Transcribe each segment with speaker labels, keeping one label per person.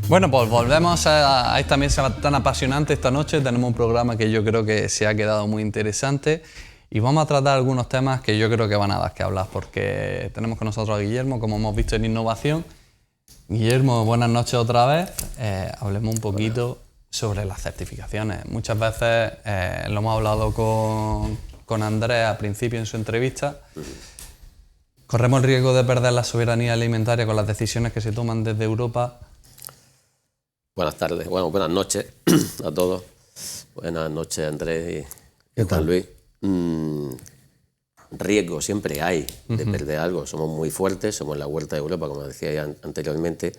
Speaker 1: Bueno, pues volvemos a esta mesa tan apasionante esta noche. Tenemos un programa que yo creo que se ha quedado muy interesante y vamos a tratar algunos temas que yo creo que van a dar que hablar, porque tenemos con nosotros a Guillermo, como hemos visto en Innovación. Guillermo, buenas noches otra vez. Hablemos un poquito sobre las certificaciones. Muchas veces lo hemos hablado con Andrés al principio en su entrevista. ¿Corremos el riesgo de perder la soberanía alimentaria con las decisiones que se toman desde Europa?
Speaker 2: Buenas tardes, buenas noches a todos. Buenas noches, Andrés y Juan Luis. Riesgo siempre hay de perder algo. Somos muy fuertes, somos la huerta de Europa, como decía ya anteriormente.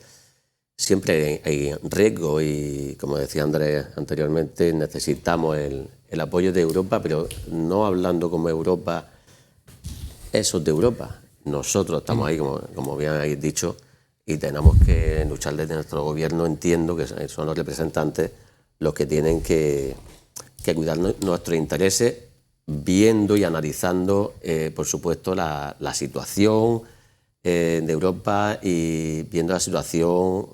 Speaker 2: Siempre hay riesgo y, como decía Andrés anteriormente, necesitamos el apoyo de Europa, pero no hablando como Europa, esos de Europa. Nosotros estamos ahí, como bien habéis dicho, y tenemos que luchar desde nuestro gobierno. Entiendo que son los representantes los que tienen que cuidar nuestros intereses, viendo y analizando, por supuesto, la situación de Europa y viendo la situación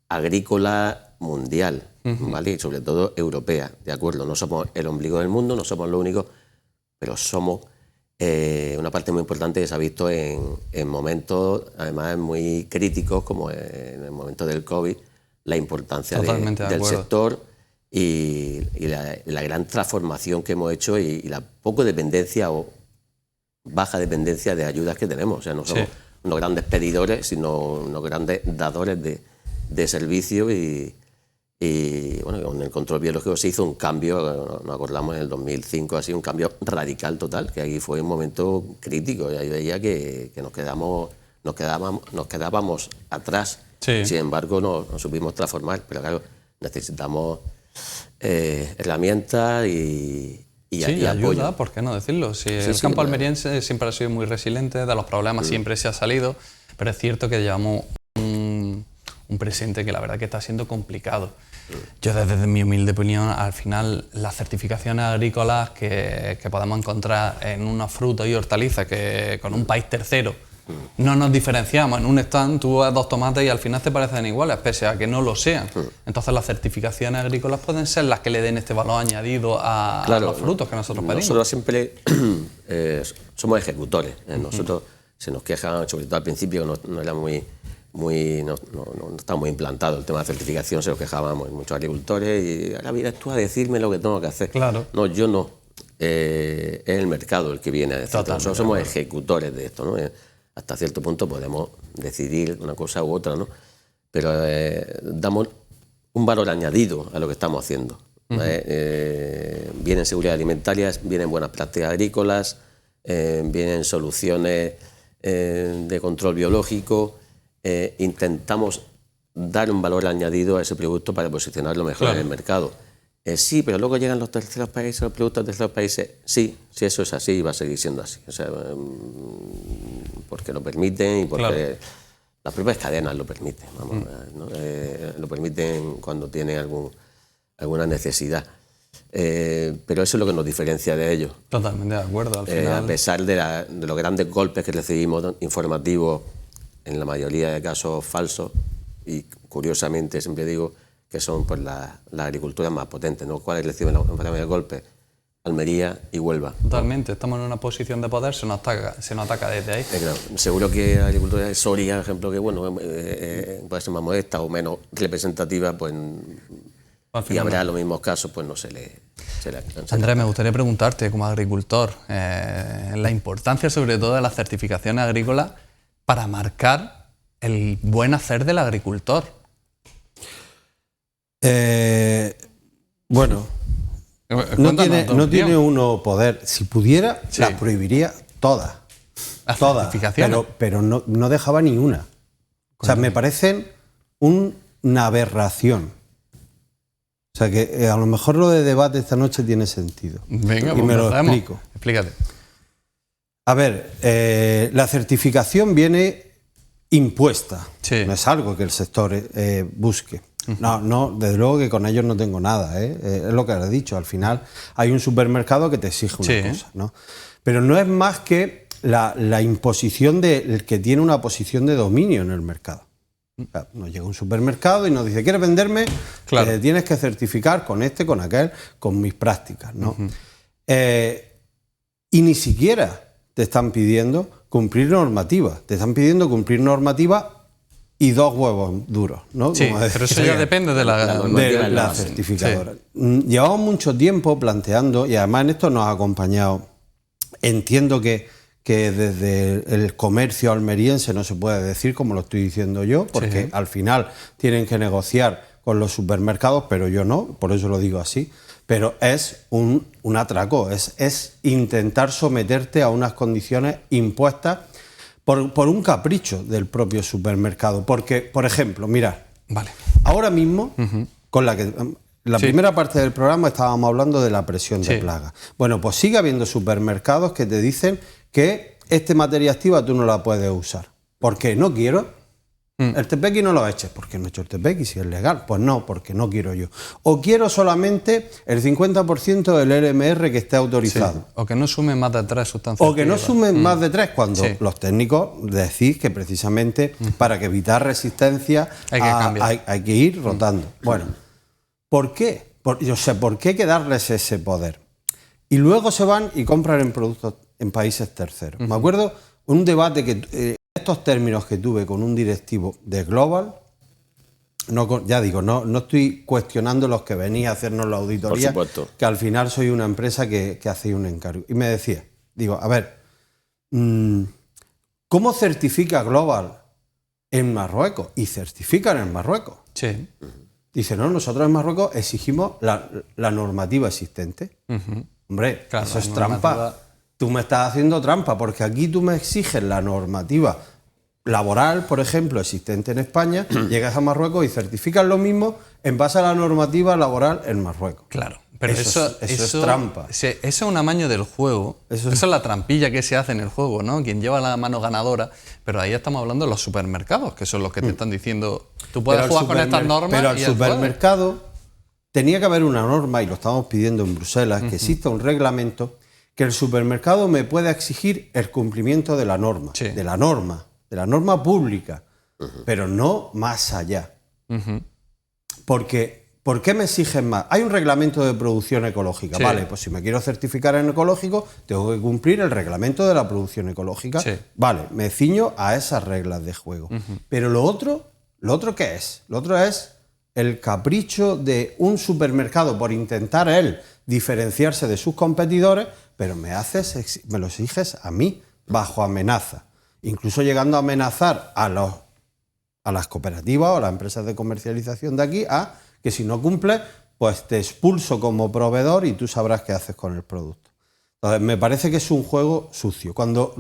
Speaker 2: agrícola mundial, ¿vale? Y sobre todo europea, ¿de acuerdo? No somos el ombligo del mundo, no somos lo único, pero somos una parte muy importante que se ha visto en momentos, además, muy críticos, como en el momento del COVID, la importancia del sector y la gran transformación que hemos hecho y la poca dependencia o baja dependencia de ayudas que tenemos. O sea, no somos unos grandes pedidores, sino unos grandes dadores de servicio y bueno, con el control biológico se hizo un cambio, nos acordamos en el 2005, así un cambio radical total, que ahí fue un momento crítico y ahí veía que nos quedábamos atrás. Sí. Sin embargo, nos supimos transformar, pero claro, necesitamos herramientas y
Speaker 1: ayuda,
Speaker 2: apoyo.
Speaker 1: ¿por qué no decirlo? El campo almeriense siempre ha sido muy resiliente, de los problemas siempre se ha salido, pero es cierto que llevamos un presente que la verdad que está siendo complicado. Yo desde mi humilde opinión, al final las certificaciones agrícolas que podemos encontrar en unos frutos y hortalizas que con un país tercero no nos diferenciamos. En un stand tú ves dos tomates y al final te parecen iguales, pese a que no lo sean. Entonces las certificaciones agrícolas pueden ser las que le den este valor añadido a los frutos que nosotros pedimos.
Speaker 2: Nosotros siempre somos ejecutores. Nosotros se nos quejan, sobre todo al principio, no era no estaba muy implantado el tema de la certificación, se lo quejábamos muchos agricultores y ahora vienes tú a decirme lo que tengo que hacer.
Speaker 1: Claro.
Speaker 2: No, yo no. Es el mercado el que viene a decir. Nosotros somos ejecutores de esto, ¿no? Hasta cierto punto podemos decidir una cosa u otra, ¿no? Pero damos un valor añadido a lo que estamos haciendo. Vienen seguridad alimentaria, vienen buenas prácticas agrícolas, vienen soluciones de control biológico. Intentamos dar un valor añadido a ese producto para posicionarlo mejor en el mercado. Sí, pero luego llegan los terceros países, los productos de terceros países. Sí, eso es así y va a seguir siendo así. O sea, porque lo permiten y porque las propias cadenas lo permiten. ¿No? Lo permiten cuando tienen alguna necesidad. Pero eso es lo que nos diferencia de ellos.
Speaker 1: Totalmente de acuerdo. Al final,
Speaker 2: a pesar de los grandes golpes que recibimos informativos, en la mayoría de casos falsos, y curiosamente siempre digo que son pues, la agricultura más potente, ¿no? ¿Cuáles reciben los mayores golpes? Almería y Huelva.
Speaker 1: Totalmente, estamos en una posición de poder, se nos ataca desde ahí.
Speaker 2: Claro. Seguro que la agricultura de Soria, por ejemplo, que bueno, puede ser más modesta o menos representativa, pues y habrá los mismos casos, pues no se le
Speaker 1: Andrés, me gustaría preguntarte, como agricultor, la importancia sobre todo de las certificaciones agrícolas para marcar el buen hacer del agricultor.
Speaker 3: Bueno, no tiene uno poder. Si pudiera, las prohibiría todas. Todas. Pero no dejaba ni una. O sea, me parecen una aberración. O sea, que a lo mejor lo de debate esta noche tiene sentido.
Speaker 1: Venga,
Speaker 3: y me lo explico.
Speaker 1: Explícate.
Speaker 3: A ver, la certificación viene impuesta.
Speaker 1: Sí.
Speaker 3: No es algo que el sector busque. No, desde luego que con ellos no tengo nada. Es lo que has dicho. Al final hay un supermercado que te exige una cosa, ¿no? Pero no es más que la imposición del que tiene una posición de dominio en el mercado. O sea, nos llega un supermercado y nos dice, ¿quieres venderme?
Speaker 1: Claro.
Speaker 3: Tienes que certificar con este, con aquel, con mis prácticas, ¿no? Y ni siquiera te están pidiendo cumplir normativa. Te están pidiendo cumplir normativa y 2 huevos duros, ¿no?
Speaker 1: Sí, pero eso ya depende de
Speaker 3: la certificadora. Sí. Llevamos mucho tiempo planteando, y además en esto nos ha acompañado, entiendo que desde el comercio almeriense no se puede decir como lo estoy diciendo yo, porque al final tienen que negociar con los supermercados, pero yo no, por eso lo digo así. Pero es un atraco, es intentar someterte a unas condiciones impuestas por un capricho del propio supermercado. Porque, por ejemplo, mirad, ahora mismo, con la primera parte del programa estábamos hablando de la presión de plaga. Bueno, pues sigue habiendo supermercados que te dicen que esta materia activa tú no la puedes usar. ¿Por qué? No quiero. El TPX no lo eches. ¿Por qué no he hecho el TPX si es legal? Pues no, porque no quiero yo. O quiero solamente el 50% del LMR que esté autorizado.
Speaker 1: Sí. O que no sumen más de 3 sustancias.
Speaker 3: O que no sumen más de 3 cuando los técnicos decís que precisamente para que evitar resistencia hay que ir rotando. Bueno, ¿por qué? ¿Por qué hay que darles ese poder? Y luego se van y compran en productos en países terceros. Me acuerdo un debate que estos términos que tuve con un directivo de Global, ya digo, no estoy cuestionando los que venía a hacernos la auditoría, que al final soy una empresa que hace un encargo. Y me decía, digo, a ver, ¿cómo certifica Global en Marruecos? Y certifican en Marruecos.
Speaker 1: Sí.
Speaker 3: Dice, no, nosotros en Marruecos exigimos la normativa existente. Hombre, claro, eso es trampa. Tú me estás haciendo trampa, porque aquí tú me exiges la normativa laboral, por ejemplo, existente en España, llegas a Marruecos y certificas lo mismo en base a la normativa laboral en Marruecos.
Speaker 1: Claro, pero eso
Speaker 3: es trampa.
Speaker 1: Eso es un amaño del juego. Eso es la trampilla que se hace en el juego, ¿no? Quien lleva la mano ganadora, pero ahí estamos hablando de los supermercados, que son los que te están diciendo, tú puedes jugar con estas normas.
Speaker 3: Pero al supermercado tenía que haber una norma, y lo estamos pidiendo en Bruselas, que exista un reglamento que el supermercado me pueda exigir el cumplimiento de la norma, de la norma pública, pero no más allá. Porque, ¿por qué me exigen más? Hay un reglamento de producción ecológica, vale, pues si me quiero certificar en ecológico, tengo que cumplir el reglamento de la producción ecológica, vale, me ciño a esas reglas de juego. Pero lo otro ¿qué es? Lo otro es el capricho de un supermercado por intentar él diferenciarse de sus competidores, pero me lo exiges a mí, bajo amenaza. Incluso llegando a amenazar a las cooperativas o a las empresas de comercialización de aquí, a que si no cumples, pues te expulso como proveedor y tú sabrás qué haces con el producto. Entonces, me parece que es un juego sucio. Cuando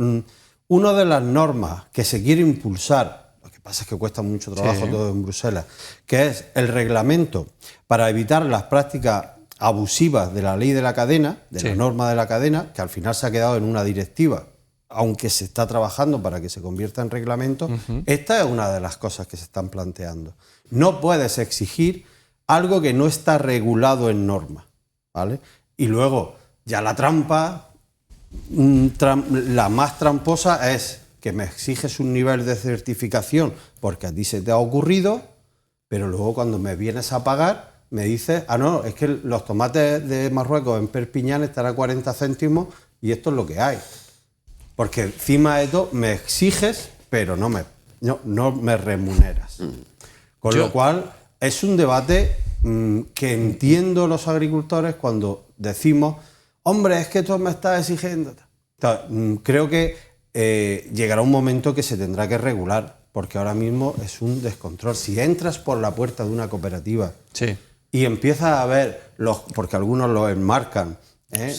Speaker 3: una de las normas que se quiere impulsar, lo que pasa es que cuesta mucho trabajo todo en Bruselas, que es el reglamento para evitar las prácticas abusivas de la ley de la cadena, de la norma de la cadena, que al final se ha quedado en una directiva, aunque se está trabajando para que se convierta en reglamento, esta es una de las cosas que se están planteando. No puedes exigir algo que no está regulado en norma, ¿vale? Y luego, ya la trampa, la más tramposa es que me exiges un nivel de certificación porque a ti se te ha ocurrido, pero luego cuando me vienes a pagar me dices, no, es que los tomates de Marruecos en Perpiñán están a 40 céntimos y esto es lo que hay. Porque encima de esto me exiges, pero no me remuneras. Con lo cual, es un debate que entiendo los agricultores cuando decimos, hombre, es que tú me estás exigiendo. Entonces, creo que llegará un momento que se tendrá que regular, porque ahora mismo es un descontrol. Si entras por la puerta de una cooperativa y empiezas a ver, porque algunos lo enmarcan,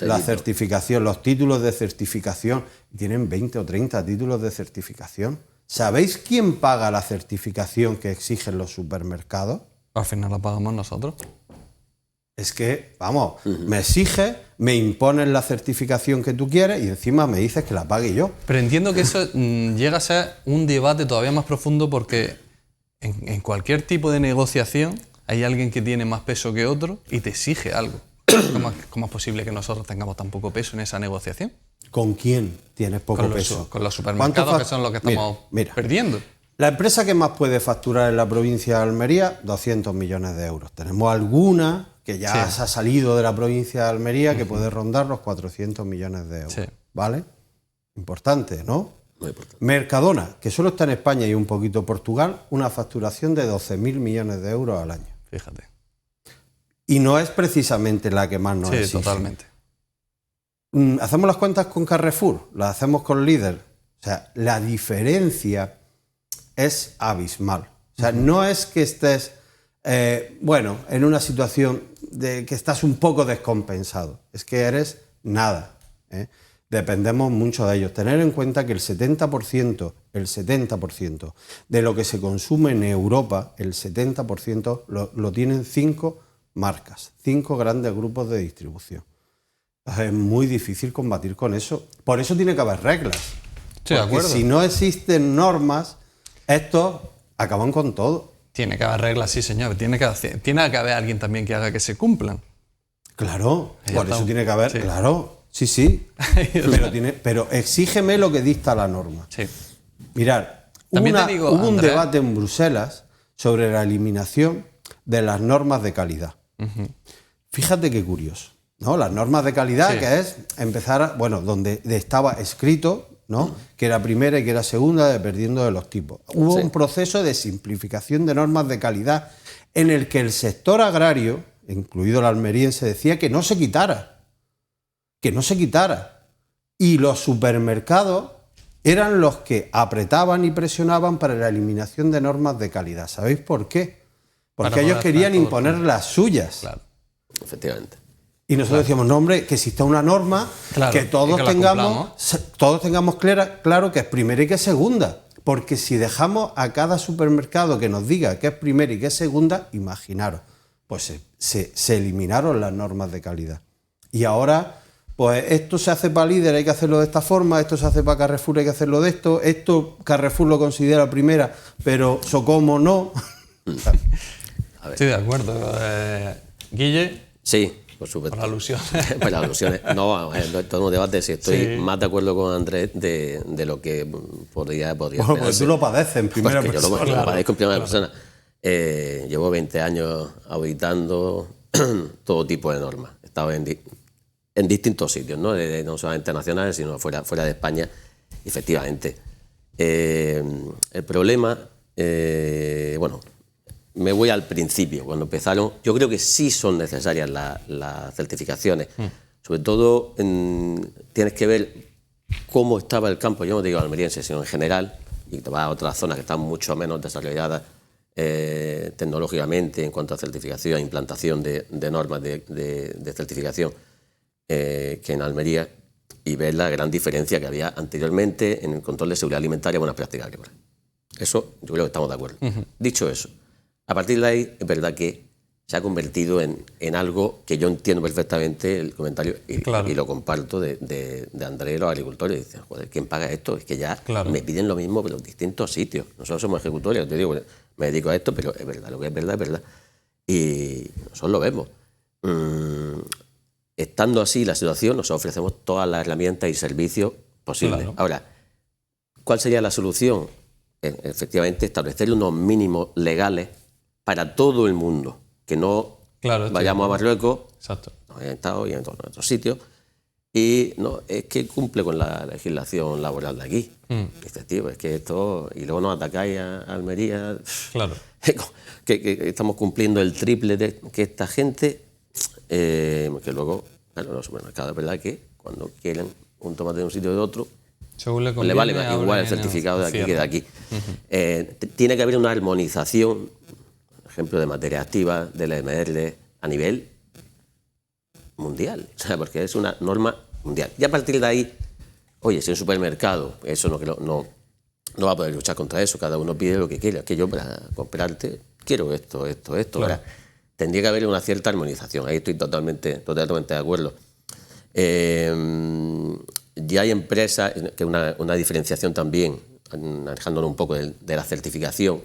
Speaker 3: la certificación, los títulos de certificación, tienen 20 o 30 títulos de certificación. ¿Sabéis quién paga la certificación que exigen los supermercados?
Speaker 1: Al final la pagamos nosotros.
Speaker 3: Es que, vamos, me exiges, me impones la certificación que tú quieres y encima me dices que la pague yo.
Speaker 1: Pero entiendo que eso llega a ser un debate todavía más profundo, porque en cualquier tipo de negociación hay alguien que tiene más peso que otro y te exige algo. ¿Cómo es posible que nosotros tengamos tan poco peso en esa negociación?
Speaker 3: ¿Con quién tienes poco peso?
Speaker 1: Con los supermercados, que son los que estamos perdiendo.
Speaker 3: La empresa que más puede facturar en la provincia de Almería, 200 millones de euros. Tenemos alguna que ya se ha salido de la provincia de Almería que puede rondar los 400 millones de euros. Sí. ¿Vale? Importante, ¿no?
Speaker 2: Muy importante.
Speaker 3: Mercadona, que solo está en España y un poquito Portugal, una facturación de 12.000 millones de euros al año.
Speaker 1: Fíjate.
Speaker 3: Y no es precisamente la que más nos exige.
Speaker 1: Sí, totalmente.
Speaker 3: Hacemos las cuentas con Carrefour, las hacemos con Líder. O sea, la diferencia es abismal. O sea, no es que estés, en una situación de que estás un poco descompensado. Es que eres nada. Dependemos mucho de ellos. Tener en cuenta que el 70% de lo que se consume en Europa, el 70% lo tienen 5 marcas, 5 grandes grupos de distribución. Es muy difícil combatir con eso. Por eso tiene que haber reglas.
Speaker 1: Sí, de acuerdo.
Speaker 3: Si no existen normas, estos acaban con todo.
Speaker 1: Tiene que haber reglas, sí, señor. Tiene que haber alguien también que haga que se cumplan.
Speaker 3: Claro, por eso tiene que haber... Sí. Claro, sí. pero exígeme lo que dicta la norma.
Speaker 1: Sí.
Speaker 3: Mirad, hubo un debate en Bruselas sobre la eliminación de las normas de calidad. Fíjate qué curioso, ¿no? Las normas de calidad, que es empezar, donde estaba escrito, ¿no? Que era primera y que era segunda, dependiendo de los tipos. Hubo un proceso de simplificación de normas de calidad en el que el sector agrario, incluido el almeriense, decía que no se quitara. Y los supermercados eran los que apretaban y presionaban para la eliminación de normas de calidad. ¿Sabéis por qué? Porque ellos querían imponer las suyas.
Speaker 2: Claro, efectivamente.
Speaker 3: Y nosotros decíamos, no, hombre, que exista una norma, que todos tengamos claro que es primera y que es segunda. Porque si dejamos a cada supermercado que nos diga que es primera y que es segunda, imaginaros, pues se eliminaron las normas de calidad. Y ahora, pues esto se hace para Líder, hay que hacerlo de esta forma, esto se hace para Carrefour, hay que hacerlo de esto Carrefour lo considera primera, pero Socomo no.
Speaker 1: Estoy de acuerdo. Guille.
Speaker 2: Sí, por supuesto.
Speaker 1: Por alusiones.
Speaker 2: Por alusiones. No, todo un debate, si estoy más de acuerdo con Andrés de lo que podría
Speaker 3: bueno, pues tú lo padeces en primera persona.
Speaker 2: Yo lo padezco en primera persona. Llevo 20 años auditando todo tipo de normas. He estado en distintos sitios, ¿no? No solamente nacionales, sino fuera de España, efectivamente. El problema, me voy al principio, cuando empezaron. Yo creo que sí son necesarias las certificaciones. Sobre todo tienes que ver cómo estaba el campo, yo no digo almeriense, sino en general, y te vas a otras zonas que están mucho menos desarrolladas tecnológicamente en cuanto a certificación, implantación de normas de certificación que en Almería, y ver la gran diferencia que había anteriormente en el control de seguridad alimentaria y buenas prácticas agrícolas. Eso yo creo que estamos de acuerdo. Dicho eso, a partir de ahí es verdad que se ha convertido en algo que yo entiendo perfectamente el comentario y lo comparto de Andrés y los agricultores. Dicen, joder, ¿quién paga esto? Es que ya me piden lo mismo pero en distintos sitios. Nosotros somos ejecutores, te digo, me dedico a esto, pero es verdad, lo que es verdad es verdad. Y nosotros lo vemos. Estando así la situación, nosotros ofrecemos todas las herramientas y servicios posibles. Claro. Ahora, ¿cuál sería la solución? Efectivamente, establecer unos mínimos legales para todo el mundo. Que no vayamos a Marruecos, nos hayan estado y en todos otros sitios, y no, es que cumple con la legislación laboral de aquí. Dice, tío, es que esto, y luego nos atacáis a Almería, que estamos cumpliendo el triple que esta gente, que luego, los supermercados, es verdad que cuando quieren un tomate de un sitio o de otro, le vale igual el certificado de aquí que de aquí. Tiene que haber una armonización, ejemplo de materia activa, del MR, a nivel mundial, o sea, porque es una norma mundial. Y a partir de ahí, oye, si en un supermercado, eso no va a poder luchar contra eso, cada uno pide lo que quiera, que yo para comprarte quiero esto. Claro. Ahora, tendría que haber una cierta armonización, ahí estoy totalmente de acuerdo. Ya hay empresas, que una diferenciación también, alejándonos un poco de la certificación.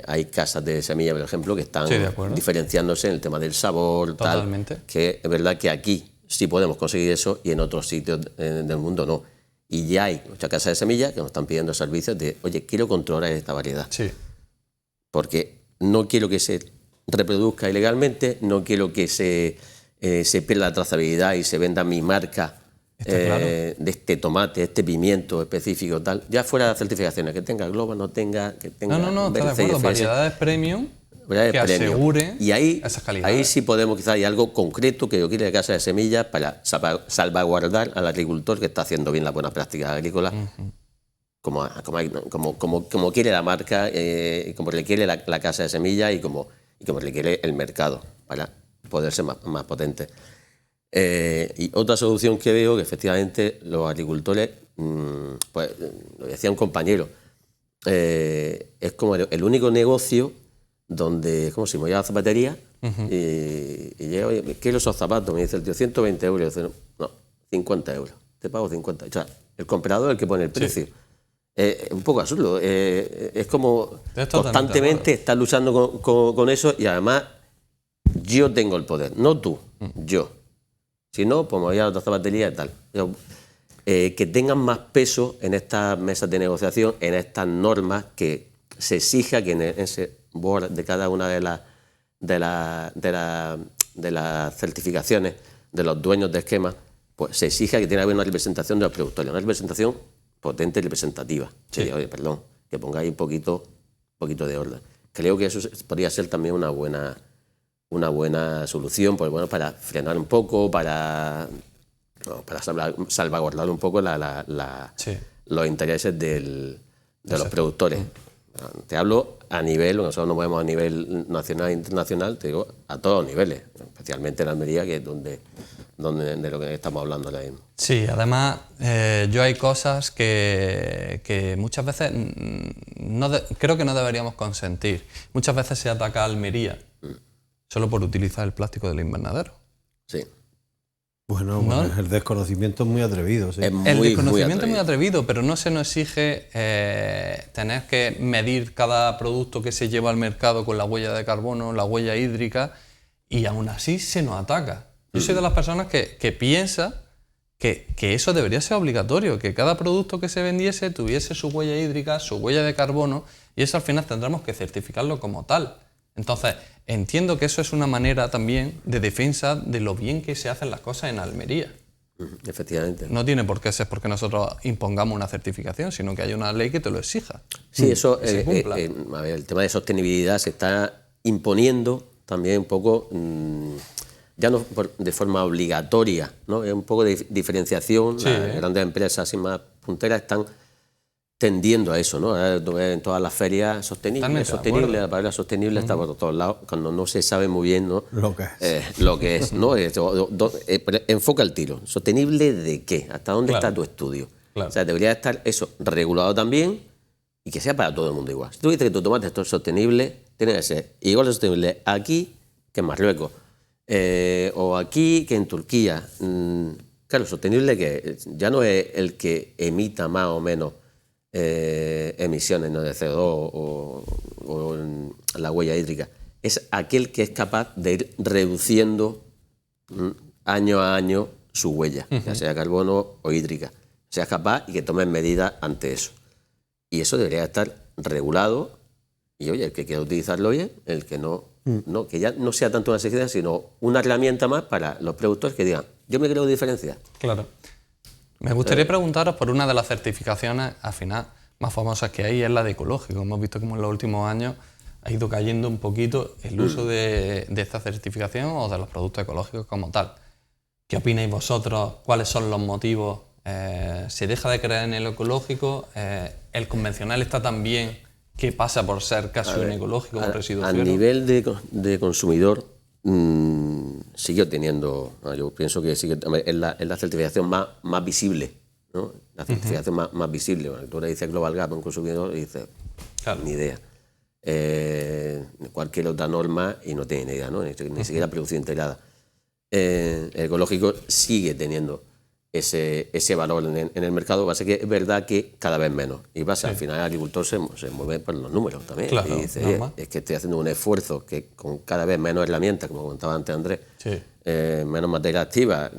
Speaker 2: Hay casas de semilla, por ejemplo, que están diferenciándose en el tema del sabor,
Speaker 1: totalmente.
Speaker 2: Que es verdad que aquí sí podemos conseguir eso y en otros sitios del mundo no. Y ya hay muchas casas de semillas que nos están pidiendo servicios de, oye, quiero controlar esta variedad.
Speaker 1: Sí.
Speaker 2: Porque no quiero que se reproduzca ilegalmente, no quiero que se pierda la trazabilidad y se venda mi marca de este tomate, este pimiento específico, tal. Ya fuera de las certificaciones, que tenga Global, no tenga, que tenga...
Speaker 1: No, está de acuerdo. Variedades premium que asegure esa calidad.
Speaker 2: Ahí sí podemos, quizás hay algo concreto que yo quiero de casa de semillas para salvaguardar al agricultor que está haciendo bien las buenas prácticas agrícolas, como quiere la marca, como le quiere la casa de semillas y como le quiere el mercado, para poder ser más potente. Y otra solución que veo, que efectivamente los agricultores, pues lo decía un compañero, es como el único negocio donde, como si me voy a la zapatería y llega, oye, quiero esos zapatos, me dice el tío, 120 euros, yo digo, no, 50 euros, te pago 50. O sea, el comprador es el que pone el precio. Es un poco absurdo, es como constantemente estar luchando con eso y además yo tengo el poder, no tú, yo. Si no, pues me voy a otra zapatería y tal. Que tengan más peso en estas mesas de negociación, en estas normas, que se exija que en ese board de cada una de las certificaciones de los dueños de esquemas, pues se exija que tiene que haber una representación de los productores, una representación potente y representativa. Sí. Que, oye, perdón, que pongáis un poquito de orden. Creo que eso podría ser también una buena solución, pues bueno, para frenar un poco, para salvaguardar un poco los intereses de los productores. Te hablo a nivel, nosotros nos movemos a nivel nacional e internacional, te digo, a todos los niveles, especialmente en Almería, que es donde de lo que estamos hablando ahora mismo.
Speaker 1: Sí, además yo hay cosas que muchas veces creo que no deberíamos consentir. Muchas veces se ataca a Almería solo por utilizar el plástico del invernadero.
Speaker 2: Sí.
Speaker 3: Bueno, el desconocimiento es muy atrevido. Sí.
Speaker 1: El desconocimiento es muy atrevido, pero no se nos exige tener que medir cada producto que se lleva al mercado con la huella de carbono, la huella hídrica, y aún así se nos ataca. Yo soy de las personas que piensa que eso debería ser obligatorio, que cada producto que se vendiese tuviese su huella hídrica, su huella de carbono, y eso al final tendremos que certificarlo como tal. Entonces, entiendo que eso es una manera también de defensa de lo bien que se hacen las cosas en Almería.
Speaker 2: Efectivamente.
Speaker 1: No tiene por qué ser porque nosotros impongamos una certificación, sino que hay una ley que te lo exija.
Speaker 2: Sí, eso, el tema de sostenibilidad se está imponiendo también un poco, ya no de forma obligatoria, ¿no? Es un poco de diferenciación. Sí, las grandes empresas así más punteras están tendiendo a eso, ¿no? Ahora en todas las ferias sostenible, la palabra sostenible está por todos lados, cuando no se sabe muy bien, ¿no? Lo que es, ¿no? Enfoca el tiro. ¿Sostenible de qué? ¿Hasta dónde está tu estudio? Claro. O sea, debería estar eso regulado también y que sea para todo el mundo igual. Si tú dices que tu tomate esto es sostenible, tiene que ser igual de sostenible aquí que en Marruecos, o aquí que en Turquía. Claro, sostenible que ya no es el que emita más o menos emisiones, ¿no?, de CO2 o la huella hídrica, es aquel que es capaz de ir reduciendo año a año su huella, ya sea carbono o hídrica, sea capaz y que tome medidas ante eso. Y eso debería estar regulado y, oye, el que quiera utilizarlo bien, el que no, que ya no sea tanto una exigencia, sino una herramienta más para los productores que digan, yo me quiero diferenciar.
Speaker 1: Claro. Me gustaría preguntaros por una de las certificaciones, al final, más famosas que hay, es la de ecológico. Hemos visto como en los últimos años ha ido cayendo un poquito el uso de esta certificación o de los productos ecológicos como tal. ¿Qué opináis vosotros? ¿Cuáles son los motivos? ¿Se deja de creer en el ecológico? ¿El convencional está tan bien que pasa por ser casi un ecológico, un residuo cero?
Speaker 2: A nivel de consumidor, sigue teniendo, yo pienso que sigue, es la certificación más visible, ¿no? La certificación más visible. Bueno, tú le dices Global Gap a un consumidor y dices, claro, ni idea. Cualquier otra norma y no tiene ni idea, ¿no? Ni siquiera producción integrada. El ecológico sigue teniendo ese valor en el mercado. Pasa que es verdad que cada vez menos. Y pasa, al final el agricultor se mueve por los números también.
Speaker 1: Claro,
Speaker 2: y dice, es que estoy haciendo un esfuerzo que con cada vez menos herramientas, como comentaba antes Andrés, menos materia activa,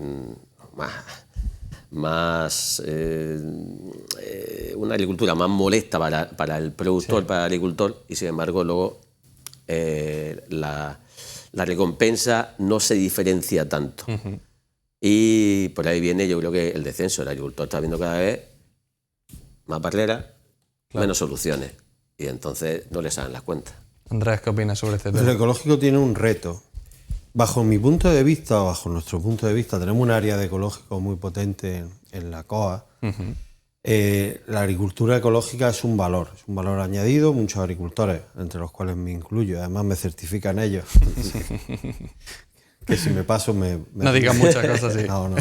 Speaker 2: más una agricultura más molesta para el productor, para el agricultor, y sin embargo luego la recompensa no se diferencia tanto. Y por ahí viene, yo creo que el descenso. El agricultor está viendo cada vez más barreras, menos soluciones, y entonces no le salen las cuentas.
Speaker 1: Andrés, ¿qué opinas sobre este tema?
Speaker 3: El ecológico tiene un reto. Bajo mi punto de vista, bajo nuestro punto de vista, tenemos un área de ecológico muy potente en la COA. La agricultura ecológica es un valor añadido. Muchos agricultores, entre los cuales me incluyo, además me certifican ellos, que si me paso
Speaker 1: no digan muchas cosas así.
Speaker 3: No.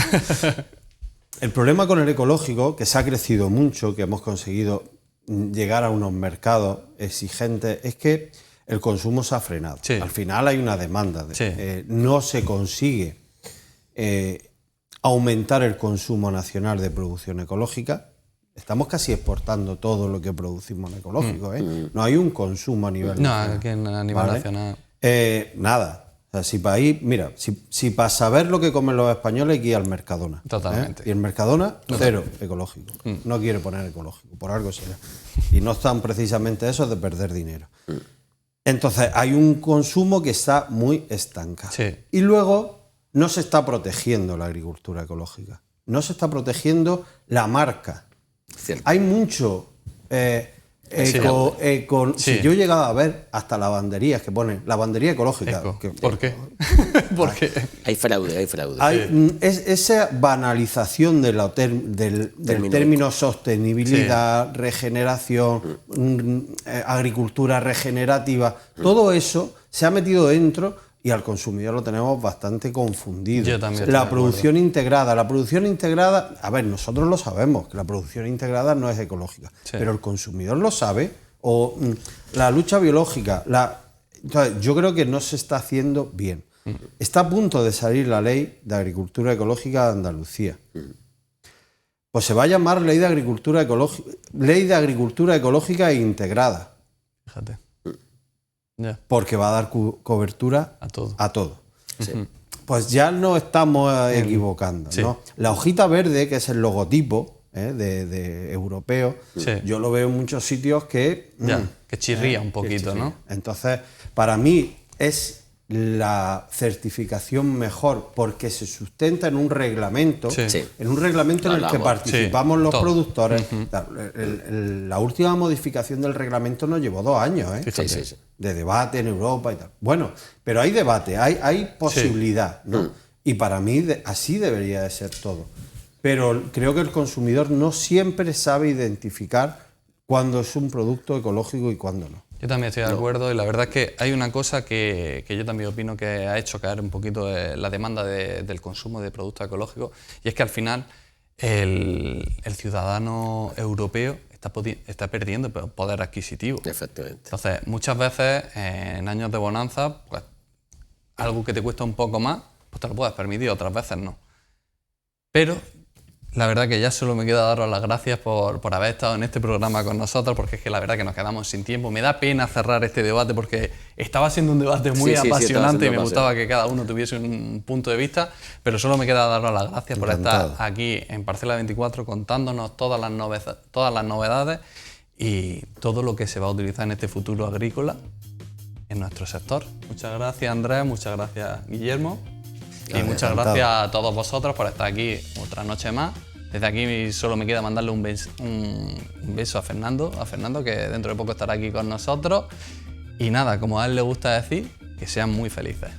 Speaker 3: El problema con el ecológico, que se ha crecido mucho, que hemos conseguido llegar a unos mercados exigentes, es que el consumo se ha frenado. Sí. Al final hay una demanda. No se consigue aumentar el consumo nacional de producción ecológica. Estamos casi exportando todo lo que producimos en ecológico. No hay un consumo a nivel nacional.
Speaker 1: No, aquí a nivel nacional.
Speaker 3: Nada. O sea, si para saber lo que comen los españoles hay que ir al Mercadona.
Speaker 1: Totalmente.
Speaker 3: Y el Mercadona, cero ecológico. No quiere poner ecológico, por algo será. Y no están precisamente esos de perder dinero. Entonces, hay un consumo que está muy estancado. Sí. Y luego, no se está protegiendo la agricultura ecológica. No se está protegiendo la marca. Cierto. Hay mucho... Si yo he llegado a ver hasta lavanderías que ponen lavandería ecológica.
Speaker 1: ¿Por qué? ¿Por qué?
Speaker 2: Hay fraude.
Speaker 3: Esa banalización del término sostenibilidad, regeneración, agricultura regenerativa, todo eso se ha metido dentro y al consumidor lo tenemos bastante confundido.
Speaker 1: Yo también.
Speaker 3: La producción integrada, a ver, nosotros lo sabemos, que la producción integrada no es ecológica, pero el consumidor lo sabe, o la lucha biológica, entonces, yo creo que no se está haciendo bien. Está a punto de salir la ley de agricultura ecológica de Andalucía. Pues se va a llamar ley de agricultura ecológica e integrada.
Speaker 1: Fíjate.
Speaker 3: Porque va a dar cobertura a todo.
Speaker 2: Sí.
Speaker 3: Pues ya no estamos equivocando, ¿no? La hojita verde, que es el logotipo de europeo, yo lo veo en muchos sitios que
Speaker 1: chirría un poquito, ¿no?
Speaker 3: Entonces, para mí es la certificación mejor porque se sustenta en un reglamento, en un reglamento en el que participamos los productores. La última modificación del reglamento nos llevó 2 años, de debate en Europa y tal. Bueno, pero hay debate, hay posibilidad, ¿no? Y para mí así debería de ser todo. Pero creo que el consumidor no siempre sabe identificar cuándo es un producto ecológico y cuándo no.
Speaker 1: Yo también estoy de acuerdo, y la verdad es que hay una cosa que yo también opino que ha hecho caer un poquito la demanda del consumo de productos ecológicos, y es que al final el ciudadano europeo está perdiendo poder adquisitivo.
Speaker 2: Efectivamente.
Speaker 1: Entonces, muchas veces en años de bonanza, pues algo que te cuesta un poco más, pues te lo puedes permitir, otras veces no. Pero la verdad que ya solo me queda daros las gracias por haber estado en este programa con nosotros, porque es que la verdad que nos quedamos sin tiempo. Me da pena cerrar este debate porque estaba siendo un debate muy apasionante y me gustaba que cada uno tuviese un punto de vista, pero solo me queda daros las gracias por estar aquí en Parcela 24 contándonos todas las novedades y todo lo que se va a utilizar en este futuro agrícola en nuestro sector. Muchas gracias, Andrés, muchas gracias, Guillermo. Y muchas gracias a todos vosotros por estar aquí otra noche más. Desde aquí solo me queda mandarle un beso a Fernando, que dentro de poco estará aquí con nosotros. Y nada, como a él le gusta decir, que sean muy felices.